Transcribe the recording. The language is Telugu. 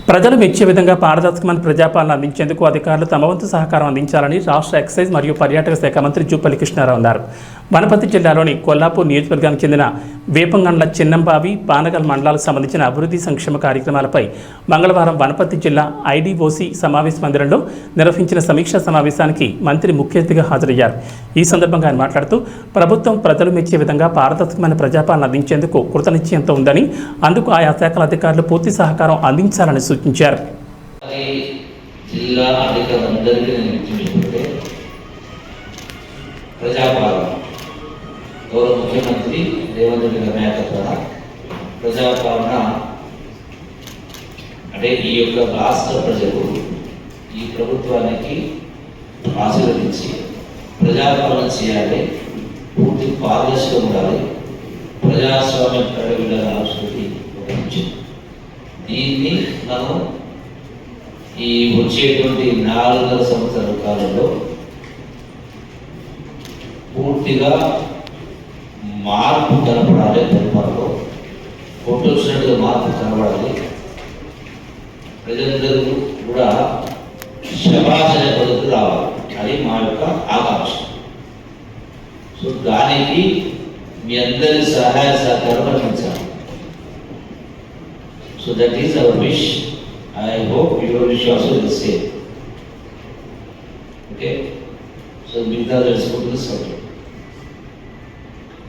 ప్రజలు మెచ్చే విధంగా పారదర్శకమైన ప్రజాపాలన అందించేందుకు అధికారులు తమ వంతు సహకారం అందించాలని రాష్ట్ర ఎక్సైజ్ మరియు పర్యాటక శాఖ మంత్రి జూపల్లి కృష్ణారావు అన్నారు. వనపర్తి జిల్లాలోని కొల్లాపూర్ నియోజకవర్గానికి చెందిన వేపంగండ్ల చిన్నంబావి పానగల్ మండలాలకు సంబంధించిన అభివృద్ధి సంక్షేమ కార్యక్రమాలపై మంగళవారం వనపర్తి జిల్లా ఐడీఓసీ సమావేశ మందిరంలో నిర్వహించిన సమీక్షా సమావేశానికి మంత్రి ముఖ్య అతిథిగా హాజరయ్యారు. ఈ సందర్భంగా ఆయన మాట్లాడుతూ ప్రభుత్వం ప్రజలు మెచ్చే విధంగా పారదర్శకమైన ప్రజాపాలన అందించేందుకు కృతనిశ్చయంతో ఉందని, అందుకు ఆయా శాఖల అధికారులు పూర్తి సహకారం అందించాలని సూచించారు. గౌరవ ముఖ్యమంత్రి రేవంత్ రెడ్డి గారి నాయకత్వాన ప్రజాపాలన అంటే ఈ యొక్క రాష్ట్ర ప్రజలు ఈ ప్రభుత్వానికి ఆశీర్వదించి ప్రజాపాలన చేయాలి, పూర్తి పారదర్శకం ఉండాలి, ప్రజాస్వామ్య ప్రజల సంస్కృతి ఉపయోగించింది. దీన్ని మనం ఈ వచ్చేటువంటి 4 సంవత్సరాల కాలంలో పూర్తిగా మార్పు కనపడాలి. పరిపాలనలో ఫోటో వచ్చినట్టుగా మార్పు కనపడాలి. ప్రజలందరూ కూడా శభాషణ పద్ధతులు రావాలి. అది మా యొక్క ఆకాంక్ష. సో దానికి మీ అందరి సహాయ సహకారం అందించాలి. So that is our wish. I hope your wish also the same. Okay, so మిగతా తెలుసుకుంటుంది సౌకర్యం.